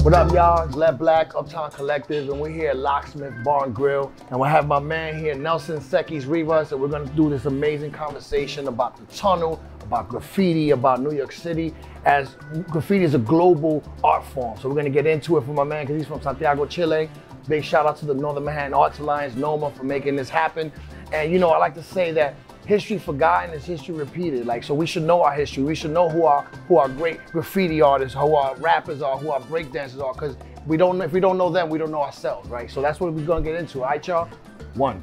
What up, y'all? It's Let Black, Uptown Collective, and we're here at Locksmith Bar and Grill. And we have my man here, Nelson Cekis Rivas, and we're gonna do this amazing conversation about the tunnel, about graffiti, about New York City, as graffiti is a global art form. So we're gonna get into it from my man, because he's from Santiago, Chile. Big shout out to the Northern Manhattan Arts Alliance, NoMAA, for making this happen. And you know, I like to say that history forgotten is history repeated. Like, so we should know our history. We should know who our great graffiti artists, who our rappers are, who our breakdancers are, because if we don't know them, we don't know ourselves, right? So that's what we're gonna get into, all right, y'all? One.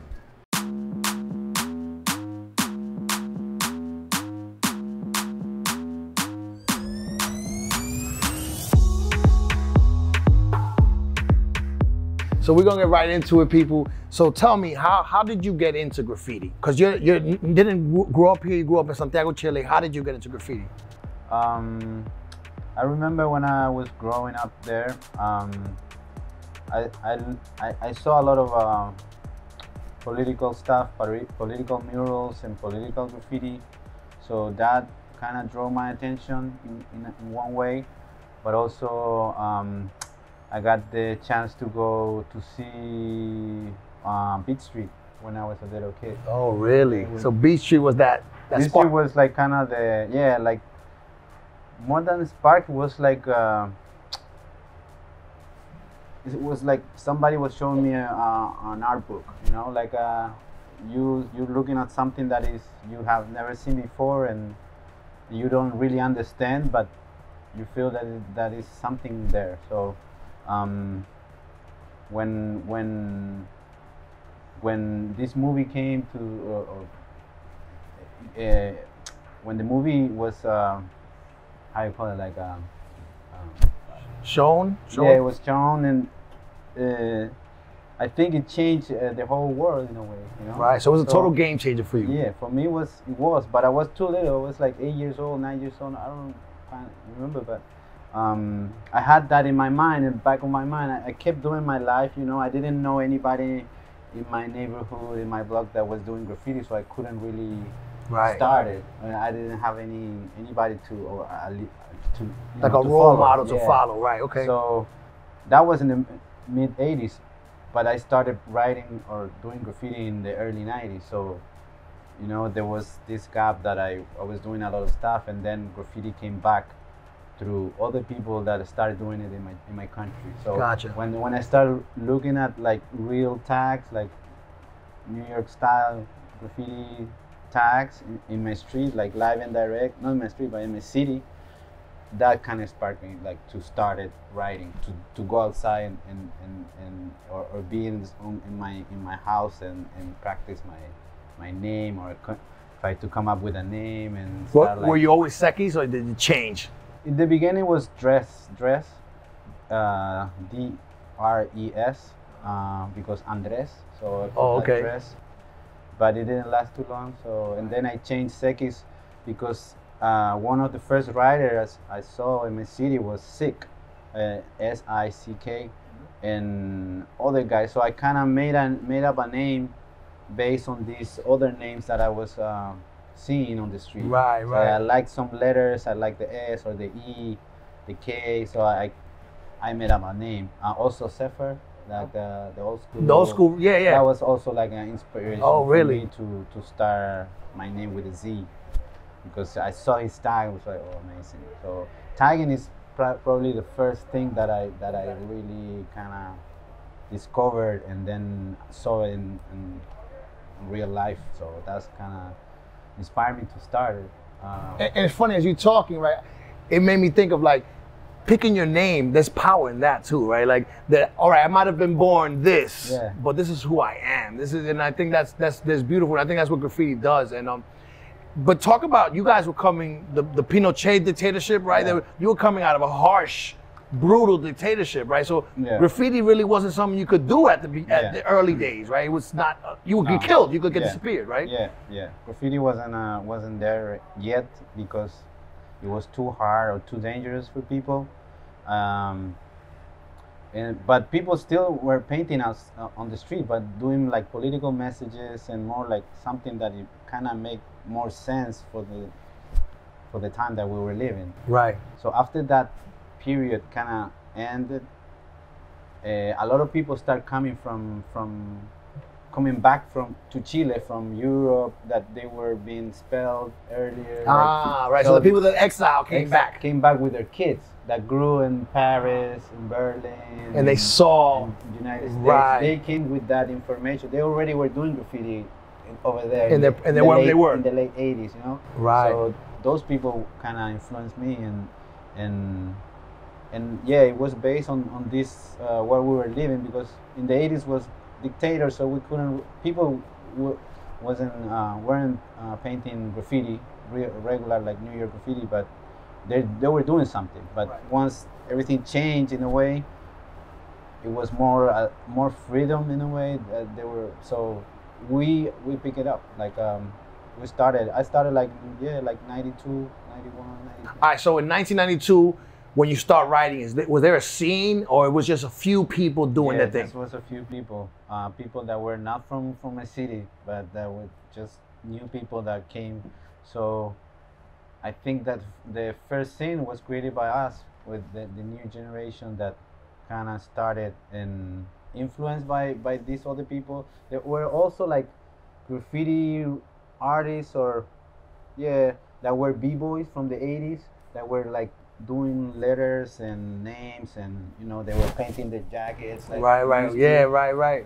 So we're gonna get right into it, people. So tell me, how did you get into graffiti? Because you didn't grow up here, you grew up in Santiago, Chile. How did you get into graffiti? I remember when I was growing up there, I saw a lot of political stuff, political murals and political graffiti. So that kind of drew my attention in one way, but also I got the chance to go to see Beach Street when I was a little kid. Oh, really? So Beach Street was that Beach Street was like kind of the, yeah, like more than a spark, it was like, it was like somebody was showing me an art book, you know, like you're looking at something that is you have never seen before and you don't really understand, but you feel that that is something there. So when this movie came to, when the movie was, how you call it, like shown? Yeah, it was shown, and I think it changed the whole world in a way. You know? Right. So it was a total game changer for you. Yeah, for me it was, but I was too little. I was like 8 years old, 9 years old. I don't remember, but. I had that in my mind, in the back of my mind. I kept doing my life, you know. I didn't know anybody in my neighborhood, in my block, that was doing graffiti, so I couldn't really start it. I didn't have anybody to like a role model to follow, right? Okay. So that was in the mid '80s, but I started writing or doing graffiti in the early '90s. So, you know, there was this gap that I was doing a lot of stuff, and then graffiti came back through other people that started doing it in my country. So gotcha. when I started looking at like real tags, like New York style graffiti tags in my street, like live and direct, not in my street but in my city, that kind of sparked me like to start it writing, to go outside or be in my house and practice my name, or try to come up with a name. And were you always Cekis, or did it change? In the beginning it was dress, DRES, because Andres, so okay. Dress, but it didn't last too long. So, and then I changed Cekis because one of the first writers I saw in my city was Sick, S-I-C-K, and other guys. So I kind of made up a name based on these other names that I was seeing on the street. Right. I like some letters. I like the S or the E, the K. So I made up a name. Also Zephyr, like the old school. The old school, yeah. That was also like an inspiration. Oh, really? For me to start my name with a Z, because I saw his tag. I was like, oh, amazing. So tagging is probably the first thing that I really kind of discovered and then saw in real life. So that's kind of inspired me to start it. And it's funny, as you're talking, right, it made me think of like picking your name. There's power in that too, right? Like that. All right, I might have been born this, but this is who I am. And I think that's beautiful. And I think that's what graffiti does. And but talk about, you guys were coming the Pinochet dictatorship, right? Yeah. You were coming out of a harsh, brutal dictatorship, right? So graffiti really wasn't something you could do at the early days, right? It was not. You would get killed. You could get disappeared, right? Yeah. Graffiti wasn't there yet because it was too hard or too dangerous for people. But people still were painting us on the street, but doing like political messages and more like something that it kind of make more sense for the time that we were living. Right. So after that period kind of ended, a lot of people start coming coming back to Chile from Europe, that they were being expelled earlier. Ah, right. So the people that exiled came back. Came back with their kids that grew in Paris, in Berlin, and they saw in the United States. Right. They came with that information. They already were doing graffiti over there. And they were they were in the late '80s, you know. Right. So those people kind of influenced me, and yeah, it was based on this where we were living, because in the '80s was dictator, so we couldn't. People weren't painting graffiti regular like New York graffiti, but they were doing something. But right. Once everything changed in a way, it was more freedom in a way that they were. So we pick it up like I started like 92, 91, 92. All right, so in 1992, when you start writing, was there a scene, or it was just a few people doing that thing? This was a few people, people that were not from a city, but that were just new people that came. So I think that the first scene was created by us, with the new generation that kind of started and influenced by these other people. There were also like graffiti artists, or that were b-boys from the 80s that were like doing letters and names, and they were painting their jackets like right right.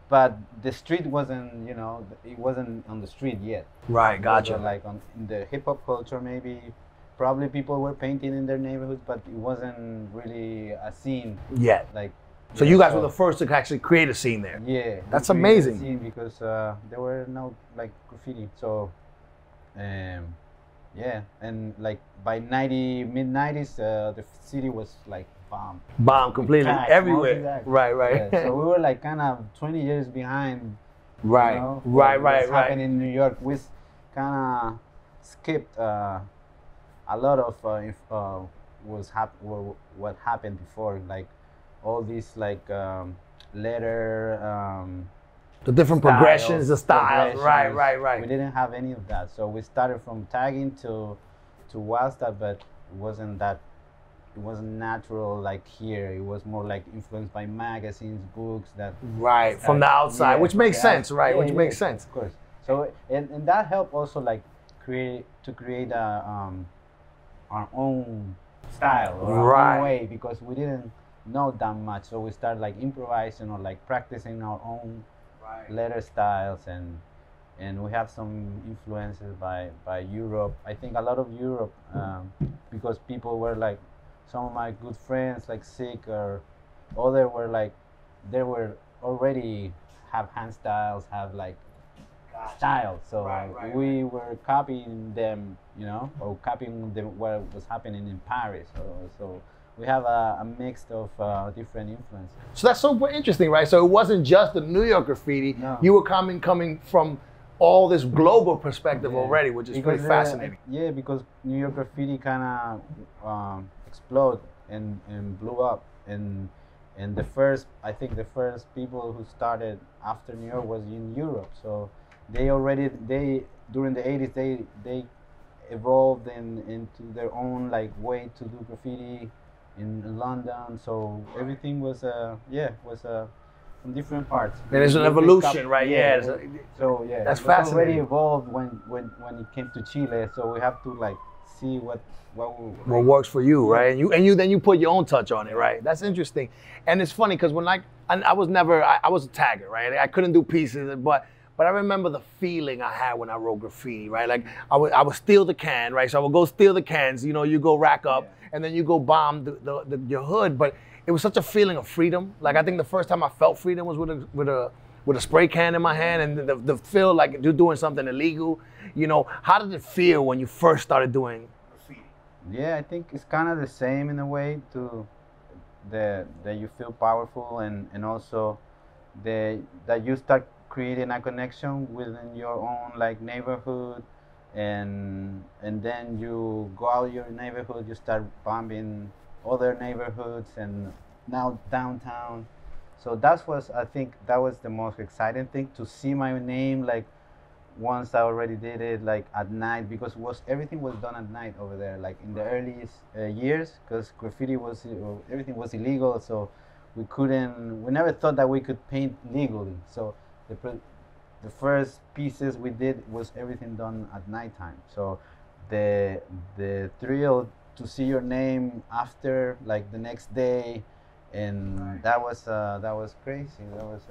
But the street wasn't, it wasn't on the street yet. Right, gotcha. Like in the hip-hop culture, maybe probably people were painting in their neighborhoods, but it wasn't really a scene yet. Like, so you guys were the first to actually create a scene there. Yeah, that's amazing. A scene because there were no like graffiti. So yeah, and like by mid-90s, the city was like bombed completely everywhere. Exactly. Right. Yeah, so we were like kind of 20 years behind. Right. Right. Happened in New York. We kind of skipped a lot of what happened before, like all these like letter. The different progressions, the styles. Right. We didn't have any of that, so we started from tagging to wild stuff, but it wasn't natural like here. It was more like influenced by magazines, books that from the outside, which makes sense, right? Which makes sense, of course. So and that helped also like create our own style or our own way, because we didn't know that much, so we started like improvising or like practicing our own letter styles, and we have some influences by Europe. I think a lot of Europe, because people were like, some of my good friends like Sick or other were like, they were already have hand styles, have like styles. So we were copying them, or copying what was happening in Paris. So we have a mix of different influences. So that's super interesting, right? So it wasn't just the New York graffiti. No. You were coming from all this global perspective already, which is pretty fascinating. Yeah, because New York graffiti kind of exploded and blew up. And I think the first people who started after New York was in Europe. So during the 80s, they evolved into their own like way to do graffiti in London. So everything was from different parts. And there's an evolution, right? Yeah. So yeah, that's it fascinating. Already evolved when it came to Chile. So we have to like see what works for you, right? And then you put your own touch on it, right? That's interesting. And it's funny because when I was a tagger, right? I couldn't do pieces, but I remember the feeling I had when I wrote graffiti, right? Like I would steal the can, right? So I would go steal the cans, you go rack up, and then you go bomb your hood. But it was such a feeling of freedom. Like I think the first time I felt freedom was with a spray can in my hand, and the feel like you're doing something illegal. How did it feel when you first started doing graffiti? Yeah, I think it's kind of the same in a way, that you feel powerful, and also that you start creating a connection within your own like neighborhood, and then you go out your neighborhood, you start bombing other neighborhoods, and now downtown. So I think that was the most exciting thing, to see my name like once I already did it like at night, because everything was done at night over there, like in the early years, because graffiti was everything was illegal, so we never thought that we could paint legally. So the first pieces we did was everything done at nighttime. So the thrill to see your name after, like the next day, and that was crazy. That was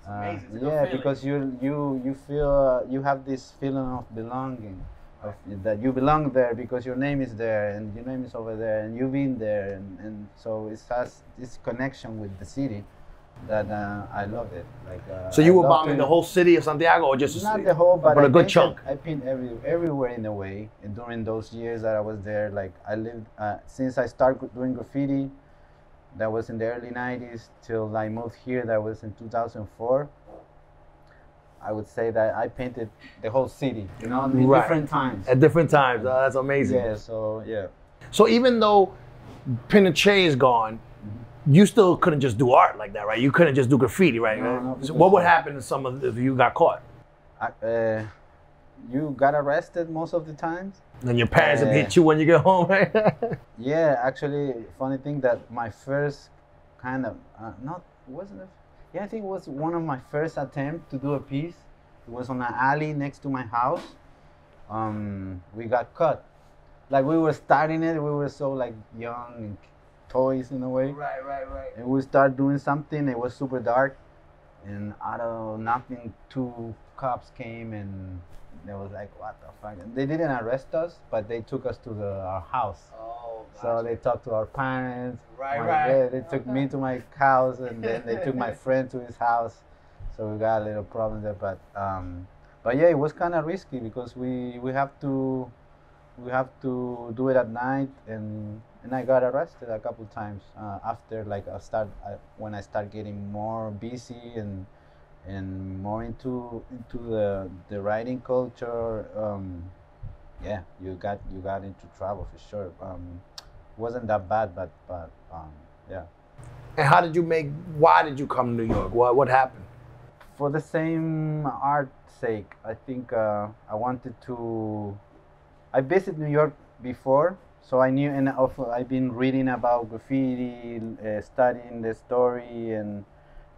amazing. yeah, because you feel you have this feeling of belonging, of that you belong there because your name is there and your name is over there and you've been there, and so it has this connection with the city that I love it. Like so you were bombing the whole city of Santiago, or just not the whole, but a good chunk? I painted everywhere in a way. And during those years that I was there, like I lived since I started doing graffiti. That was in the early 90s till I moved here. That was in 2004. I would say that I painted the whole city, you know, at different times. At different times. Oh, that's amazing. Yeah, so yeah. So even though Pinochet is gone, you still couldn't just do art like that, right? You couldn't just do graffiti, right? No, so what would happen if if you got caught? You got arrested most of the times. And your parents would hit you when you get home, right? Yeah, actually, funny thing that my first kind of, yeah, I think it was one of my first attempt to do a piece. It was on an alley next to my house. We got caught. Like we were starting it, we were so like young and toys in a way. Right. And we started doing something, it was super dark. And out of nothing, two cops came and they was like, what the fuck? And they didn't arrest us, but they took us to our house. Oh, gotcha. So they talked to our parents. Right. They took me to my house, and then they took my friend to his house. So we got a little problem there, but yeah, it was kind of risky because we have to do it at night, and I got arrested a couple times after like when I start getting more busy and more into the writing culture. Yeah, you got into trouble for sure. Wasn't that bad, but yeah. And why did you come to New York? What happened? For the same art sake, I think I visited New York before, so I knew, and also I've been reading about graffiti, studying the story and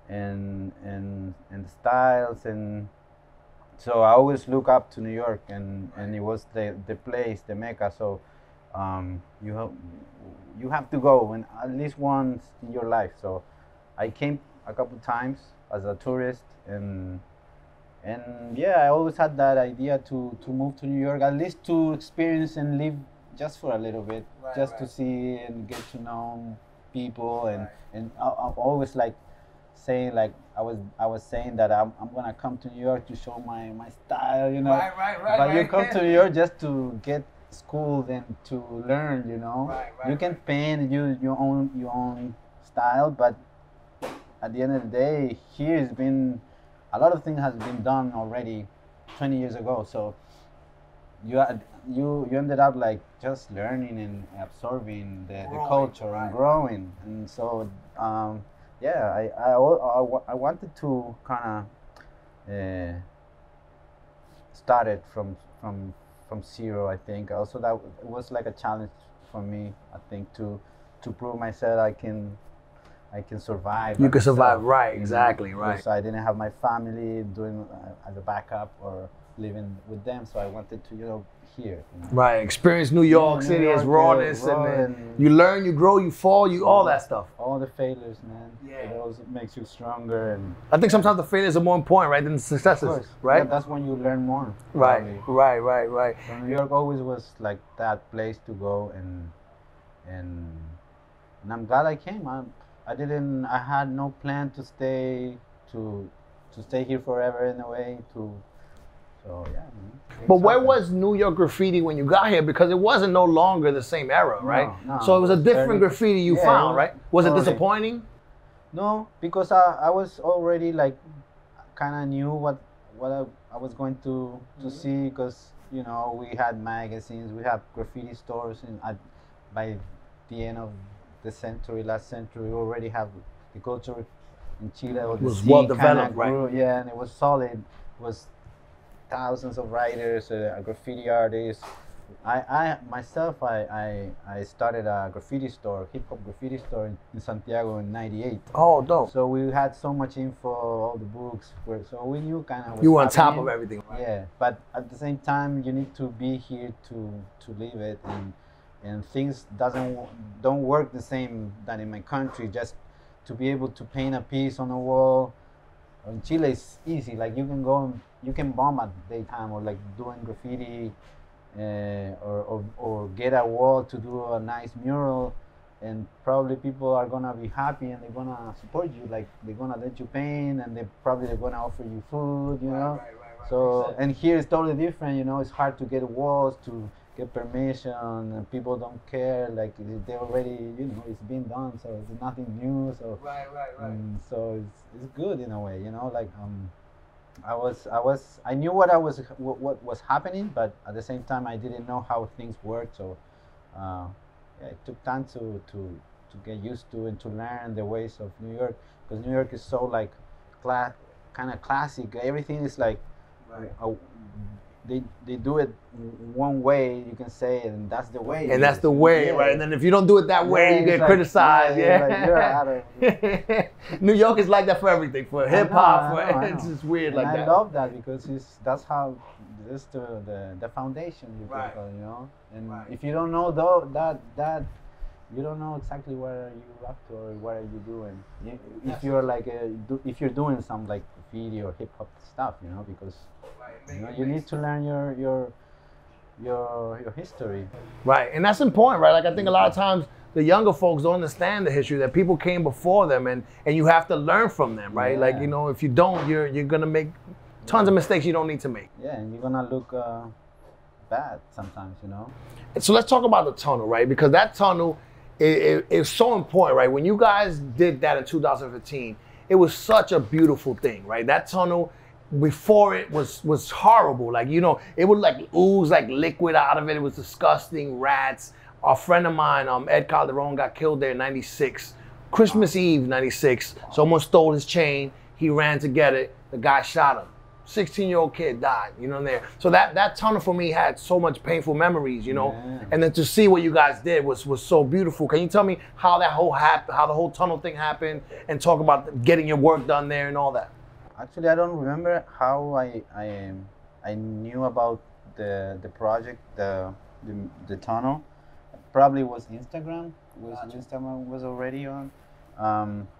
the styles, and so I always look up to New York, and it was the place, the Mecca. So you have to go and at least once in your life. So I came a couple times as a tourist, and yeah, I always had that idea to move to New York, at least to experience and live just for a little bit, to see and get to know people, and I always like saying, like I was saying that I'm gonna come to New York to show my style, you know. Right. But you come to New York just to get schooled and to learn, you know. You can paint your own style, but at the end of the day, here's been a lot of things has been done already 20 years ago. So you ended up like just learning and absorbing the culture and growing, and so yeah, I wanted to kind of start it from zero. I think also that it was like a challenge for me. I think to prove myself I can survive. You can survive, right? Exactly, right. Because I didn't have my family doing as a backup or living with them, so I wanted to, here. Right, experience New York City, its rawness, and then you learn, you grow, you fall, all that stuff. All the failures, man. Yeah, those makes you stronger. And I think sometimes the failures are more important, right, than the successes, right? Yeah, that's when you learn more. Right. So New York always was like that place to go, and I'm glad I came. I had no plan to stay here forever in a way. So yeah. But where was New York graffiti when you got here? Because it wasn't no longer the same era, right? No, so it was a different graffiti you found, right? Was it disappointing? No, because I was already like kind of knew what I was going to see, because we had magazines, we had graffiti stores, and by the end of the last century, we already have the culture in Chile. It was well developed, right? Yeah, and it was solid. It was thousands of writers, graffiti artists. I myself, I started a graffiti store, hip hop graffiti store in Santiago in '98. Oh, dope. So we had so much info, all the books, so we knew kind of. You were on top of everything, right? Yeah, but at the same time, you need to be here to live it, and things don't work the same than in my country. Just to be able to paint a piece on a wall. In Chile, it's easy. Like you can go, you can bomb at daytime, or like doing graffiti. Or get a wall to do a nice mural, and probably people are gonna be happy and they're gonna support you. Like they're gonna let you paint, and they're gonna offer you food, you know. Right. So and here it's totally different, you know. It's hard to get walls, to get permission, and people don't care. Like they already, you know, it's been done, so it's nothing new. So right. So it's good in a way, you know. Like I knew what was happening, but at the same time I didn't know how things worked. So yeah, it took time to get used to and to learn the ways of New York, because New York is so like kind of classic. Everything is like they do it one way, you can say, and that's the way. And that's the way, yeah. Right? And then if you don't do it that way, you get criticized. Yeah. Like, you're out of New York is like that for everything, for hip hop. It's just weird like that. I love that because that's how this the foundation you you know. And if you don't know that you don't know exactly what are you up to or what are you doing. If you're like if you're doing some like graffiti or hip hop stuff, you know, because you know, you need to learn your history. Right, and that's important, right? Like I think a lot of times the younger folks don't understand the history, that people came before them, and you have to learn from them, right? Yeah. Like, you know, if you don't, you're gonna make tons of mistakes you don't need to make. Yeah, and you're gonna look bad sometimes, you know. And so let's talk about the tunnel, right? Because that tunnel is so important, right? When you guys did that in 2015, it was such a beautiful thing, right? That tunnel before it was horrible. Like, you know, it would like ooze like liquid out of it. It was disgusting, rats. A friend of mine, Ed Calderon, got killed there in '96. Christmas Eve, '96. Someone stole his chain. He ran to get it. The guy shot him. 16-year-old kid died, you know, there. So that tunnel for me had so much painful memories, you know. Yeah. And then to see what you guys did was so beautiful. Can you tell me how the whole tunnel thing happened, and talk about getting your work done there and all that? Actually, I don't remember how I knew about the project, the tunnel. Probably was Instagram. Instagram was already on,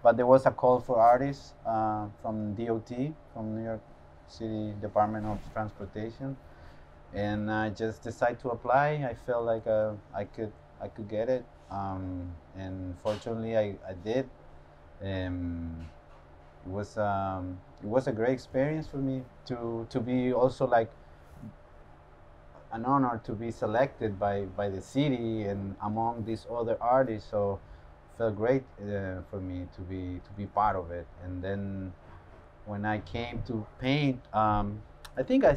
but there was a call for artists from DOT, from New York City Department of Transportation, and I just decided to apply. I felt like I could get it, and fortunately I did. It was a great experience for me to be also like an honor to be selected by the city and among these other artists. So it felt great for me to be part of it. And then when I came to paint, I think I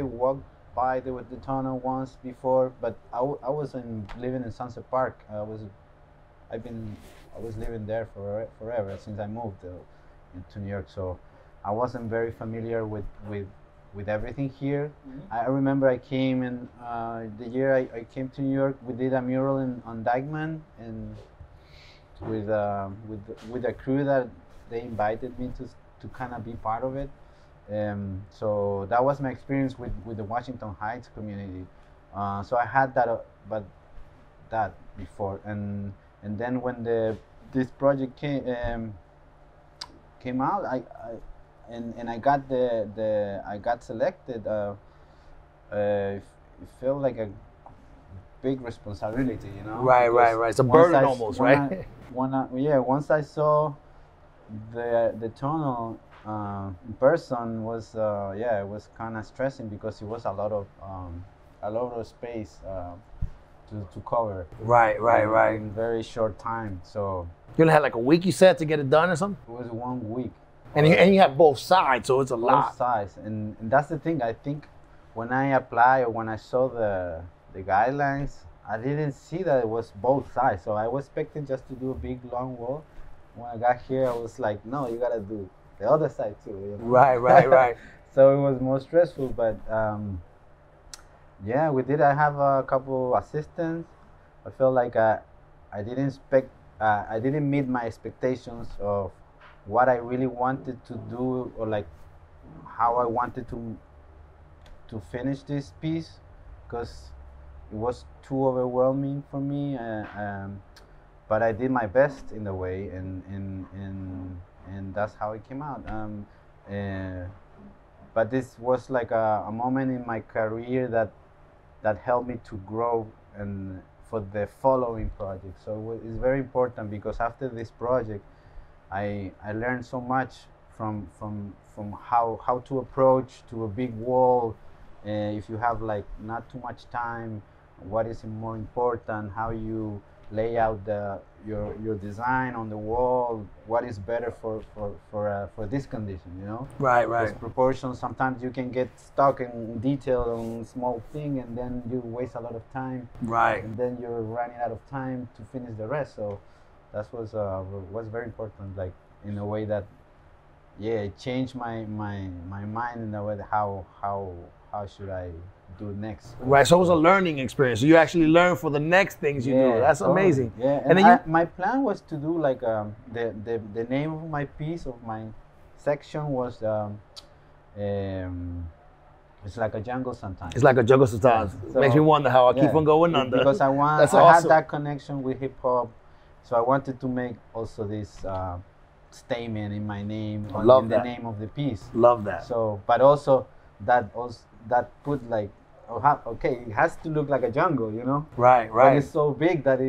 walked by the tunnel once before, but I was living in Sunset Park. I was living there forever since I moved to New York, so I wasn't very familiar with everything here. Mm-hmm. I remember I came in the year I came to New York. We did a mural on Dykeman, and with a crew that they invited me to kind of be part of it. So that was my experience with the Washington Heights community. So I had that before, and then when this project came out, I got selected. It felt like a big responsibility, you know. Right. It's a burden almost, right? Once I saw the tunnel in person, it was kind of stressing because it was a lot of space to cover. Right. In very short time. So you only had like a week, you said, to get it done or something? It was 1 week. And you have both sides, so it's a lot. Both sides, and that's the thing. I think when I applied or when I saw the guidelines, I didn't see that it was both sides. So I was expecting just to do a big long wall. When I got here, I was like, no, you gotta do the other side too. You know? Right. So it was more stressful, but yeah, we did. I have a couple assistants. I felt like I didn't expect, I didn't meet my expectations of what I really wanted to do, or like how I wanted to finish this piece, because it was too overwhelming for me. But I did my best in the way, and that's how it came out. But this was like a moment in my career that helped me to grow and for the following project. So it's very important, because after this project, I learned so much from how to approach to a big wall. If you have like not too much time, what is more important, how you lay out your design on the wall, what is better for this condition, you know? Right. Because proportions, sometimes you can get stuck in detail on small thing, and then you waste a lot of time. Right. And then you're running out of time to finish the rest. So that was very important, like in a way that, yeah, it changed my mind in a way that how should I do next. Right, so it was a learning experience. So you actually learn for the next things you do. That's amazing. Yeah, and then my plan was to do like the name of my piece, of my section was it's like a jungle sometimes. It's like a jungle sometimes. So, makes me wonder how I keep on going under. Because I had that connection with hip hop, so I wanted to make also this statement in my name, the name of the piece. Love that. So, but also that put like, okay, it has to look like a jungle, you know? Right. But it's so big that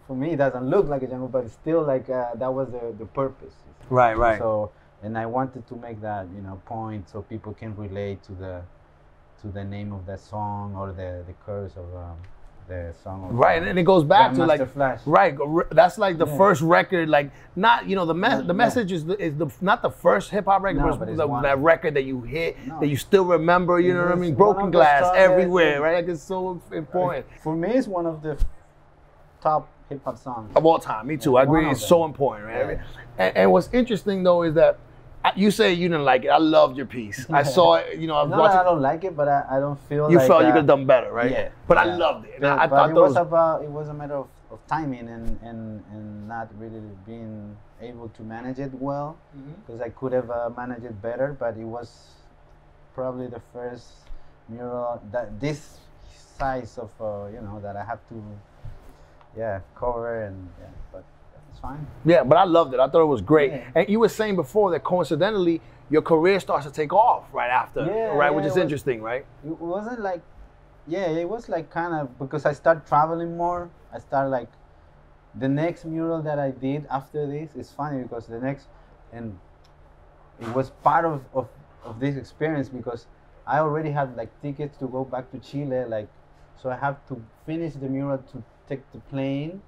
for me, it doesn't look like a jungle, but it's still like that was the purpose. Right. So, and I wanted to make that, point so people can relate to the name of that song, or the chorus of the song. Right, and it goes back to like Flash. Right. That's like the first record, like not the message is not the first hip hop record, but it's that record that you hit that you still remember. You know what I mean? Broken glass everywhere, right? Like it's so important. For me, it's one of the top hip hop songs of all time. Me too. I agree. It's so important, right? Yeah. And what's interesting though is that you say you didn't like it. I loved your piece. I saw it. I don't like it, but I don't feel you like felt you could have done better, right? Yeah. But I loved it. I thought it was a matter of timing and not really being able to manage it well, because I could have managed it better. But it was probably the first mural that this size of that I have to cover, but it's fine. Yeah, but I loved it. I thought it was great. Yeah. And you were saying before that coincidentally your career starts to take off right after, which is interesting, right? It wasn't like, it was like kind of, because I started traveling more. I started like, the next mural that I did after this is funny, because and it was part of this experience, because I already had like tickets to go back to Chile, like, so I have to finish the mural to take the plane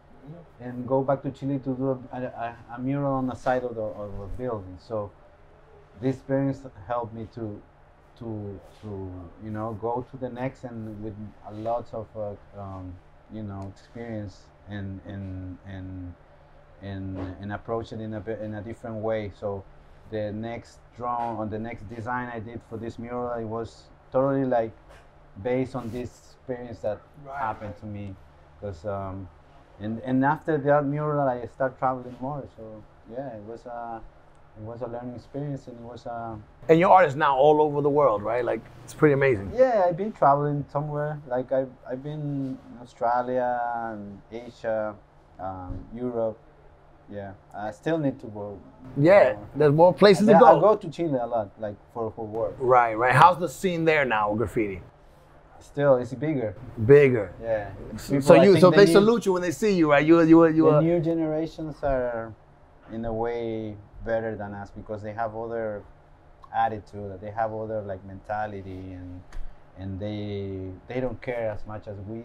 and go back to Chile to do a mural on the side of a building. So this experience helped me to go to the next, and with a lot of experience and approach it in a different way. So the next drawing, or the next design I did for this mural, it was totally like based on this experience that happened to me, because and after that mural I started traveling more. So it was a learning experience, and it was And your art is now all over the world, right? Like, it's pretty amazing. Yeah, I've been traveling somewhere. Like I've been in Australia and Asia, Europe. Yeah, I still need to go. Yeah, there's more places to go. I go to Chile a lot, like for work. Right. How's the scene there now, graffiti? Still, it's bigger. Yeah. So they salute you when they see you, right? The new generations are, in a way, better than us, because they have other attitude, they have other like mentality, and they don't care as much as we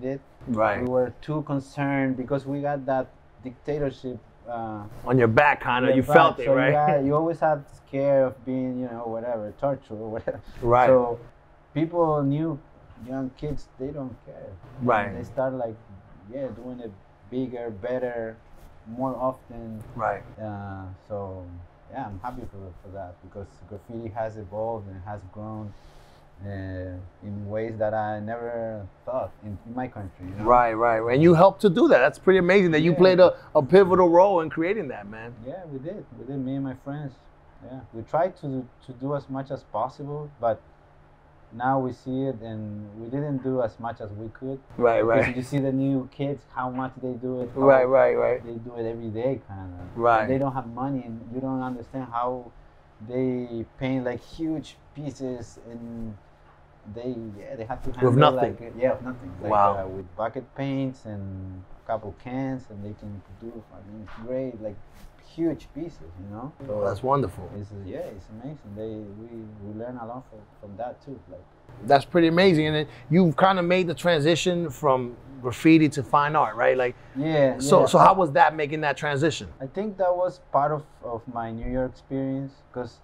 did. Right. We were too concerned because we got that dictatorship on your back, kind of. You felt it, right? You always had scare of being, torture or whatever. Right. So people knew, young kids, they don't care. Right. And they start like, doing it bigger, better, more often. Right. So yeah, I'm happy for that, because graffiti has evolved and has grown in ways that I never thought in my country. You know? Right, right, right. And you helped to do that. That's pretty amazing that you played a pivotal role in creating that, man. Yeah, we did. We did, me and my friends. Yeah, we tried to do as much as possible, but now we see it, and we didn't do as much as we could. Right, right. Because you see the new kids, how much they do it. Right, right, right. They do it every day, kind of. Right. And they don't have money, and you don't understand how they paint like huge pieces, and they have to handle with nothing. Like, nothing. Like, wow. With bucket paints and a couple cans, and they can do, I mean, great, like huge pieces, you know. So that's wonderful. It's amazing. We learn a lot from that too. Like, that's pretty amazing. And then you've kind of made the transition from graffiti to fine art, right? Like, So how was that, making that transition? I think that was part of my New York experience, because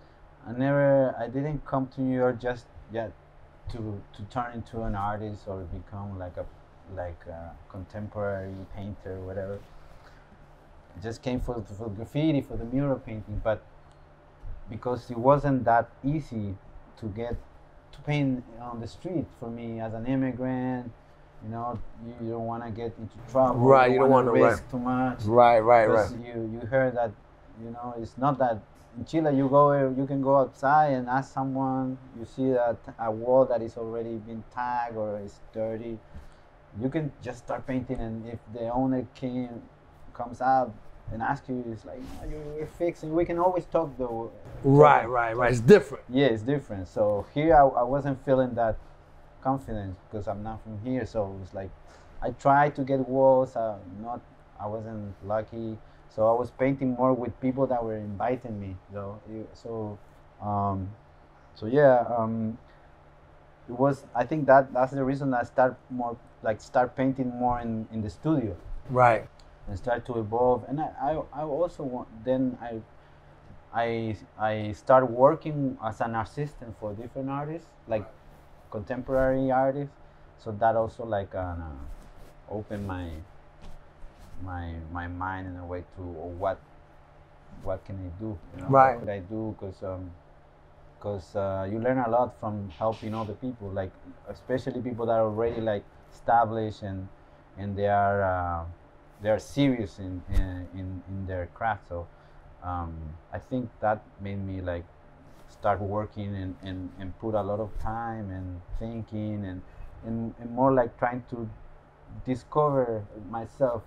I didn't come to New York just yet to turn into an artist or become like a contemporary painter or whatever. I just came for graffiti, for the mural painting, but because it wasn't that easy to paint on the street for me as an immigrant. You know, you don't want to get into trouble. Right, you don't want to risk too much. Right. You heard that, you know, it's not that in Chile you can go outside and ask someone, you see that a wall that is already been tagged or is dirty, you can just start painting, and if the owner comes out and asks you, it's like, you're fixing. We can always talk though. Right. It's different. Yeah, it's different. So here I wasn't feeling that confidence because I'm not from here. So it's like I tried to get walls. I wasn't lucky. So I was painting more with people that were inviting me. It was. I think that's the reason I start painting more in the studio. Right. And start to evolve. And I also want. Then I started working as an assistant for different artists, like contemporary artists. So that also opened my mind in a way to what can I do? You know, right. What could I do? Because you learn a lot from helping other people, like especially people that are already like established and they are serious in their craft. So I think that made me like start working and put a lot of time and thinking and more like trying to discover myself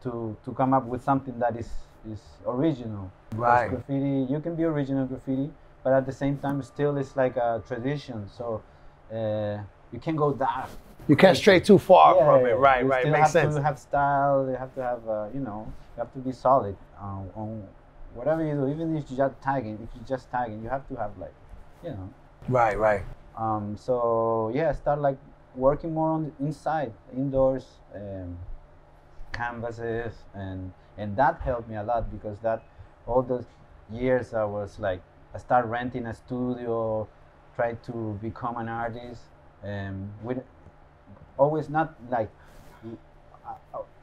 to come up with something that is original. Right. Because graffiti, you can be original graffiti, but at the same time still it's like a tradition. So you can't go dark. You can't stray too far from it. Right. You Makes sense. You have to have style. You have to have you have to be solid on whatever you do. Even if you're just tagging, you have to have Right. So yeah, start like working more on the inside, indoors, canvases, and that helped me a lot because that all those years I was like I started renting a studio, tried to become an artist, with always not like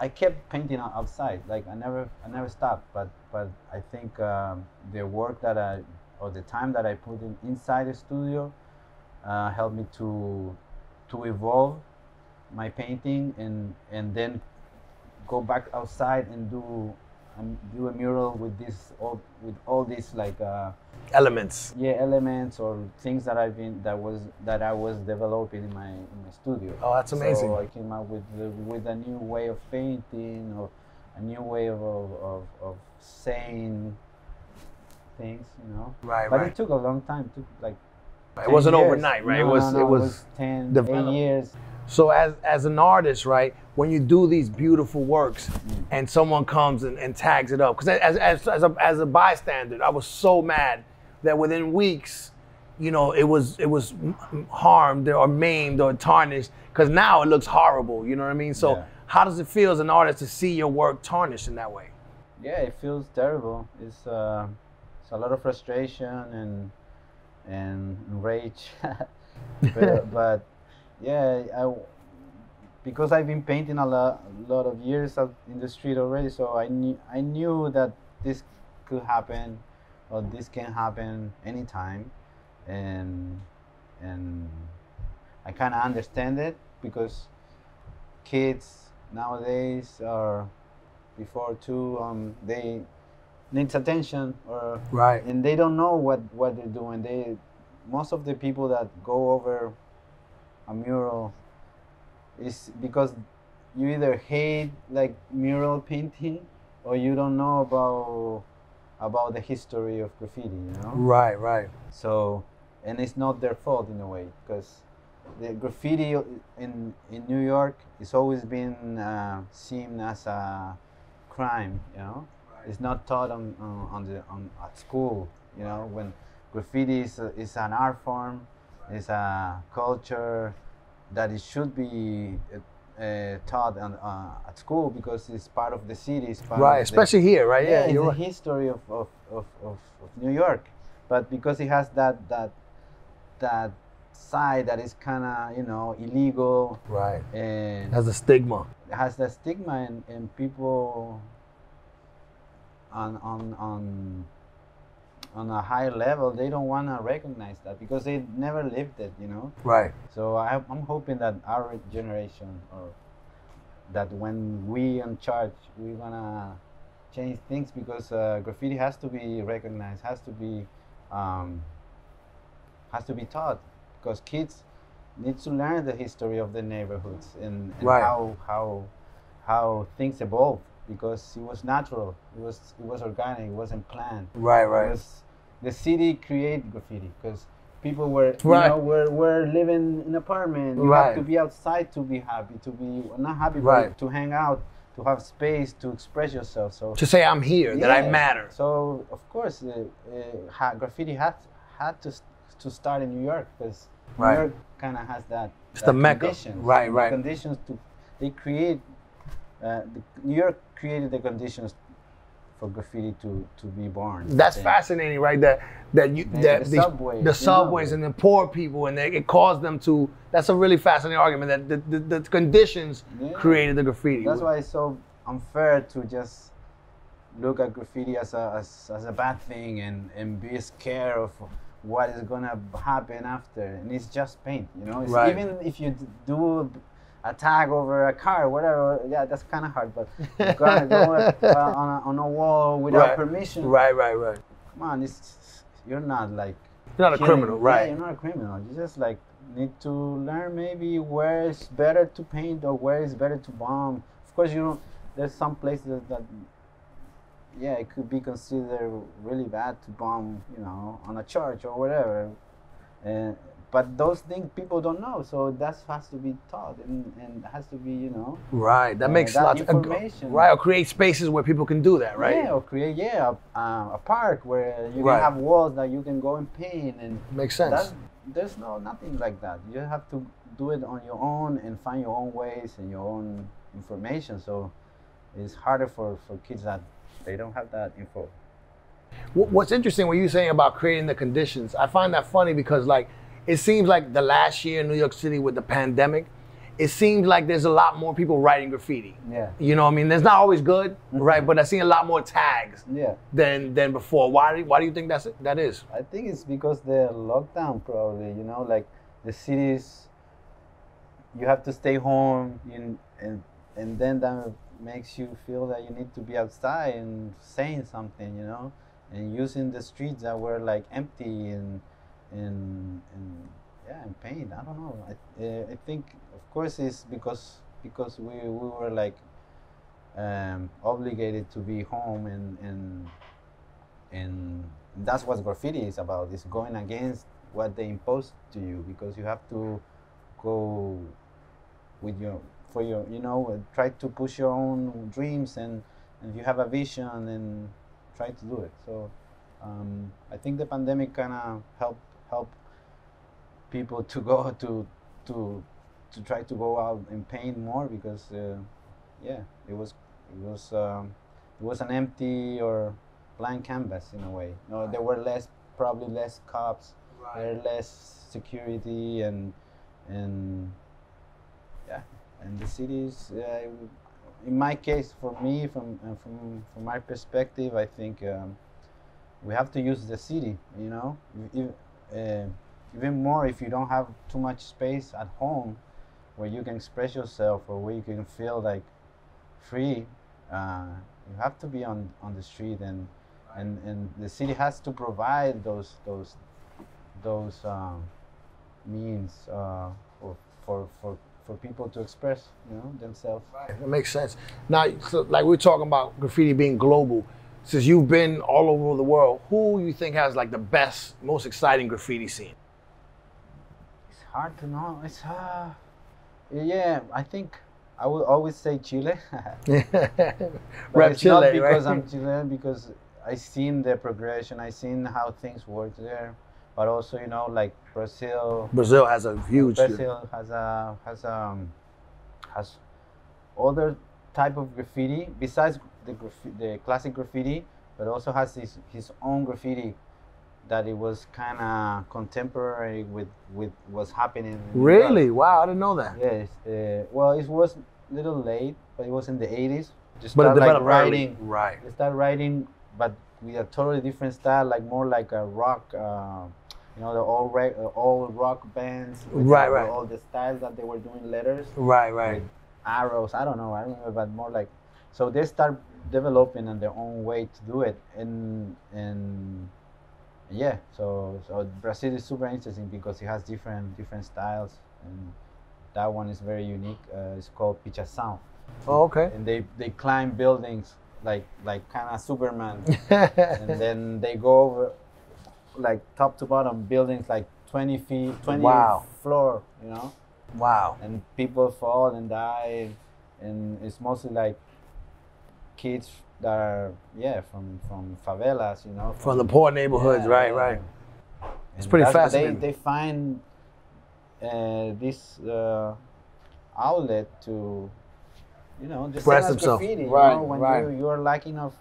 I kept painting outside, like I never stopped, but I think the work that or the time that I put inside the studio helped me to evolve my painting and then go back outside and do a mural with all these like elements. Yeah, elements or things that I was developing in my studio. Oh, that's amazing. So I came out with a new way of painting or a new way of saying things, you know. Right. But it took a long time. It took like it wasn't years. overnight, right? No, it was 10, 8 years. So as an artist, right, when you do these beautiful works and someone comes and tags it up, because as a bystander, I was so mad that within weeks, you know, it was harmed or maimed or tarnished, because now it looks horrible, you know what I mean? So how does it feel as an artist to see your work tarnished in that way? Yeah, it feels terrible. It's a lot of frustration and rage, but yeah, because I've been painting a lot of years out in the street already, so I knew that this could happen well, this can happen anytime, and and I kind of understand it because kids nowadays are before too they needs attention or Right. and they don't know what they're doing. They most of the people that go over a mural is because you either hate like mural painting or you don't know about the history of graffiti, you know. Right, right. So, and it's not their fault in a way because the graffiti in New York is always been seen as a crime, you know. Right. It's not taught at school, you know. When graffiti is an art form, it's a culture that it should be taught at school because it's part of the city. It's part Right, of especially here, right? yeah, Yeah, it's you're the right. history of New York, but because it has that side that is kind of, you know, illegal Right. and Has a stigma. it has that stigma, and people on a higher level, they don't want to recognize that because they never lived it, you know. Right. So I'm hoping that our generation, or that when we in charge, we're gonna change things because graffiti has to be recognized, has to be taught because kids need to learn the history of the neighborhoods and Right. how things evolved because it was natural, it was organic, it wasn't planned. Right, It right. was, the city created graffiti because people were Right. you know were living in an apartment. You Right. have to be outside to be happy, to be not happy, Right. but to hang out, to have space to express yourself. So To say I'm here, that I yeah. matter. So of course, graffiti had to start in New York because Right. New York kind of has that. It's that the Mecca. conditions, Right, the right. Conditions to they create. New York created the conditions for graffiti to be born. That's And fascinating, right? That you The these- subways, the you subways know. and the poor people, and it caused them to. That's a really fascinating argument that the conditions Yeah. created the graffiti. That's why it's so unfair to just look at graffiti as a bad thing and be scared of what is gonna happen after. And it's just paint, you know. It's Right. Even if you do a tag over a car, whatever, yeah, that's kind of hard. But you gotta go on a wall without Right. permission. Right, right, right. Come on, you're not like You're not a killing- criminal, right? Yeah, you're not a criminal. You just like need to learn maybe where it's better to paint or where it's better to bomb. Of course, you don't. There's some places that, yeah, it could be considered really bad to bomb, you know, on a church or whatever. But those things people don't know, so that has to be taught and has to be, you know. Right. That makes that lots of information. right. Or create spaces where people can do that, right? Yeah, or create a park where you Right. can have walls that you can go and paint and Makes sense. there's nothing like that. You have to do it on your own and find your own ways and your own information. So it's harder for kids that they don't have that info. What's interesting, what you're saying about creating the conditions, I find that funny because, like, it seems like the last year in New York City with the pandemic, it seems like there's a lot more people writing graffiti. Yeah. You know what I mean? There's not always good, right? But I see a lot more tags Yeah. than before. Why do you think that is? I think it's because the lockdown probably, you know, like the cities, you have to stay home and then that makes you feel that you need to be outside and saying something, you know, and using the streets that were like empty and yeah, and pain. I don't know. I think of course it's because we were like obligated to be home and that's what graffiti is about. It's going against what they impose to you because you have to go with your you know, try to push your own dreams and if you have a vision and try to do it. So I think the pandemic kind of help people to go to try to go out and paint more because yeah, it was an empty or blank canvas in a way. No, there were probably less cops, there were less security and yeah, and the cities. In my case, for me, from my perspective, I think we have to use the city, you know, even more if you don't have too much space at home where you can express yourself or where you can feel like free. You have to be on the street, and the city has to provide those means for people to express, you know, themselves. Right, that makes sense. Now, so like we're talking about graffiti being global, since you've been all over the world, who you think has like the best, most exciting graffiti scene? It's hard to know. It's yeah, I think I would always say Chile. Rep it's Chile, not because right? I'm Chilean, because I seen the progression, I seen how things work there. But also, you know, like Brazil. Brazil has a huge. Brazil has other type of graffiti besides the classic graffiti, but also has his own graffiti that it was kind of contemporary with what's happening. In Really? Wow, I didn't know that. Yes. Well, it was a little late, but it was in the 80s. Just But it start like developed early. writing. Right. They start writing, but with a totally different style, like more like a rock. You know, the old rock bands. With Right, right. All the styles that they were doing letters. Right, right. With arrows. I don't know. I remember, but more like. So they start developing in their own way to do it, and yeah. So Brazil is super interesting because it has different styles, and that one is very unique. It's called Pichação. Oh, okay. And they climb buildings like kind of Superman, and then they go over like top to bottom buildings like 20 feet, 20 Wow. floor, you know. Wow. And people fall and die, and it's mostly like kids that are from favelas, you know. From the poor neighborhoods, Yeah, right, yeah. right. It's And pretty that's- fascinating. They find this outlet to, you know, the Express same as themselves. graffiti. Right, you know, when right. you're lacking of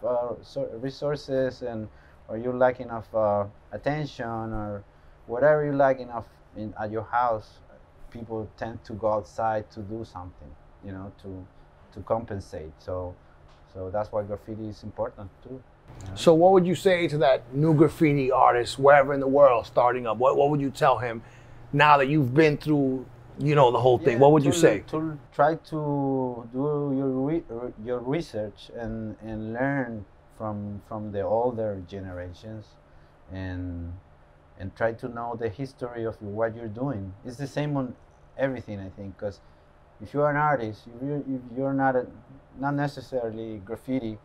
resources, or you're lacking of attention, or whatever you're lacking of at your house, people tend to go outside to do something, you know, to compensate. So that's why graffiti is important too. You know? So what would you say to that new graffiti artist, wherever in the world, starting up? What would you tell him now that you've been through, you know, the whole thing? Yeah, What would you say? To try to do your research and learn from the older generations, and try to know the history of what you're doing. It's the same on everything, I think, because if you're an artist, if you're not necessarily graffiti,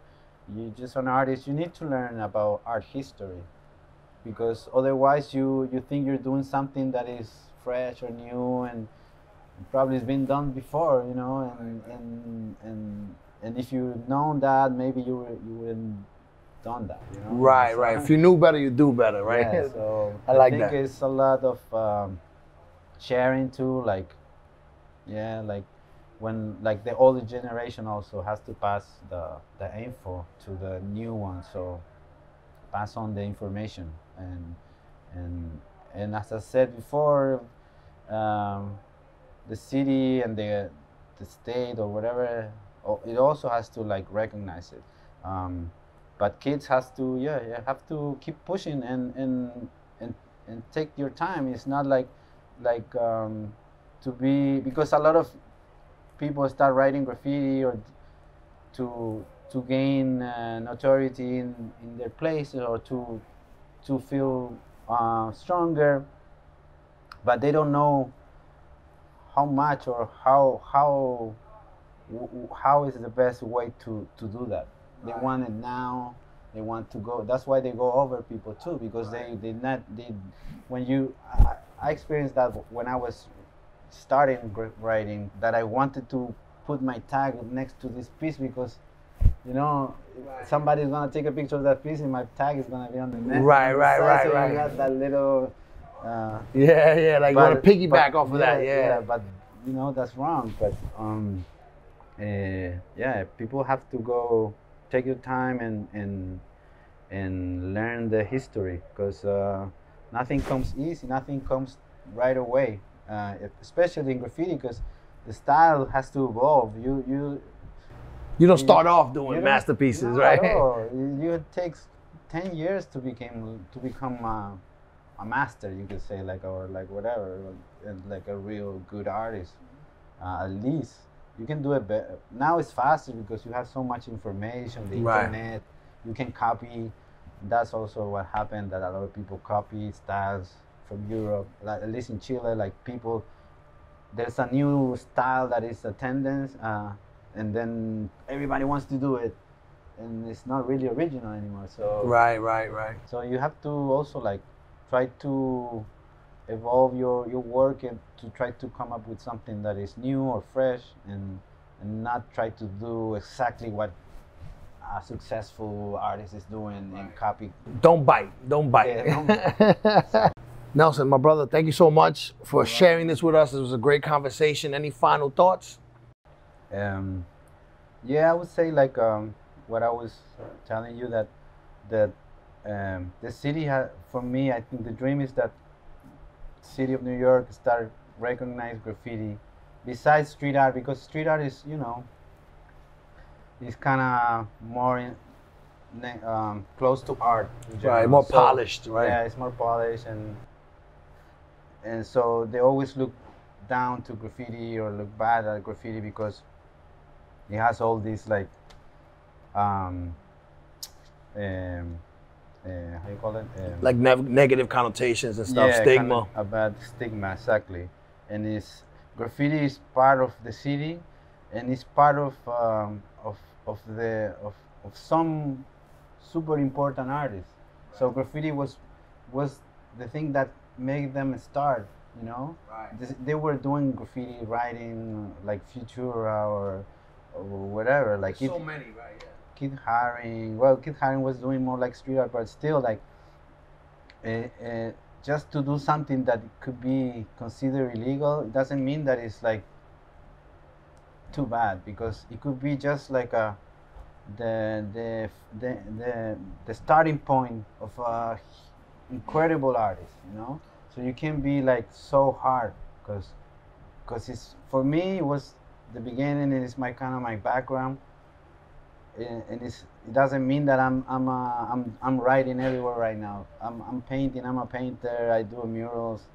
you're just an artist, you need to learn about art history, because otherwise you think you're doing something that is fresh or new, and probably it's been done before, you know, and if you'd known that, maybe you wouldn't done that, you know. Right, So- right. If you knew better, you do better, right? Yeah, so I like think that. it's a lot of sharing too, like, yeah, like when like the older generation also has to pass the info to the new one, so pass on the information, and as I said before, the city and the state or whatever, it also has to like recognize it. But kids have to have to keep pushing and take your time. It's not like to be, because a lot of people start writing graffiti or to gain notoriety in their place, or to feel stronger, but they don't know how much or how is the best way to do that. They want it now. They want to go. That's why they go over people too, because they when you I experienced that when I was starting writing, that I wanted to put my tag next to this piece, because you know somebody's gonna take a picture of that piece and my tag is gonna be on the next. Right, right, right, so right. You got that little. Yeah, like you want to piggyback but- off of that, yeah. But you know that's wrong. But people have to go take your time and learn the history, because nothing comes easy, nothing comes right away, especially in graffiti, because the style has to evolve. You You don't start off doing don't- masterpieces, not right? at all. It 10 years to become a master, you could say, like, or like whatever, and like a real good artist. At least you can do it better. Now it's faster because you have so much information, the internet, you can copy. That's also what happened, that a lot of people copy styles from Europe, like, at least in Chile, like people, there's a new style that is a tendency, and then everybody wants to do it, and it's not really original anymore. So right. So you have to also like try to evolve your work and to try to come up with something that is new or fresh, and not try to do exactly what a successful artist is doing and copy. Don't bite. Yeah, Nelson, my brother, thank you so much for sharing this with us. It was a great conversation. Any final thoughts? Yeah, I would say like what I was telling you, that the city for me, I think the dream is that city of New York start recognize graffiti besides street art, because street art is, you know, is kind of more close to art. Right, more polished, right? Yeah, it's more polished, and so they always look down to graffiti or look bad at graffiti because it has all these like how you call it? Like negative connotations and stuff, yeah, stigma. Kind of a bad stigma, exactly. And graffiti is part of the city, and it's part of some super important artists. So graffiti was the thing that made them start, you know. Right. They were doing graffiti writing like Futura or whatever. Like so many, right? Yeah. Kid Haring. Well, Kid Haring was doing more like street art, but still like just to do something that could be considered illegal, it doesn't mean that it's like too bad, because it could be just like the starting point of a incredible artist, you know. So you can be like so hard, because it's, for me, it was the beginning, and it's my kind of my background, and it doesn't mean that I'm writing everywhere right now. I'm painting. I'm a painter. I do murals,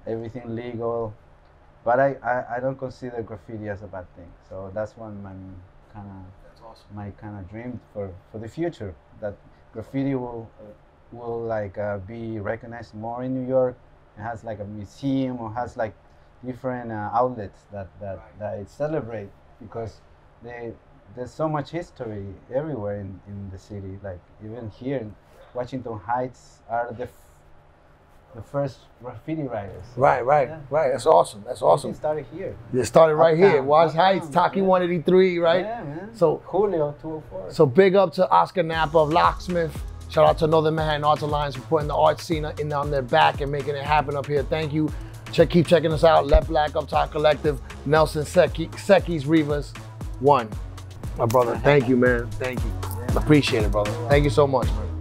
everything legal. But I don't consider graffiti as a bad thing. So that's one my kind of dream for the future, that graffiti will like be recognized more in New York. It has like a museum, or has like different outlets that it celebrate, because there's so much history everywhere in the city. Like even here in Washington Heights are the first graffiti writers. Right. That's awesome. It started here. It started right Uptown, here. Wash Heights, Taki 183, right? Yeah, man. So Julio 204. So big up to Oscar Napa of Locksmith. Shout out to Northern Manhattan Arts Alliance for putting the art scene on their back and making it happen up here. Thank you. Keep checking us out. Left Black, Uptown Collective, Nelson Cekis, Rivas, 1. My brother, thank you, man. Thank you. Appreciate it, brother. Thank you so much, man.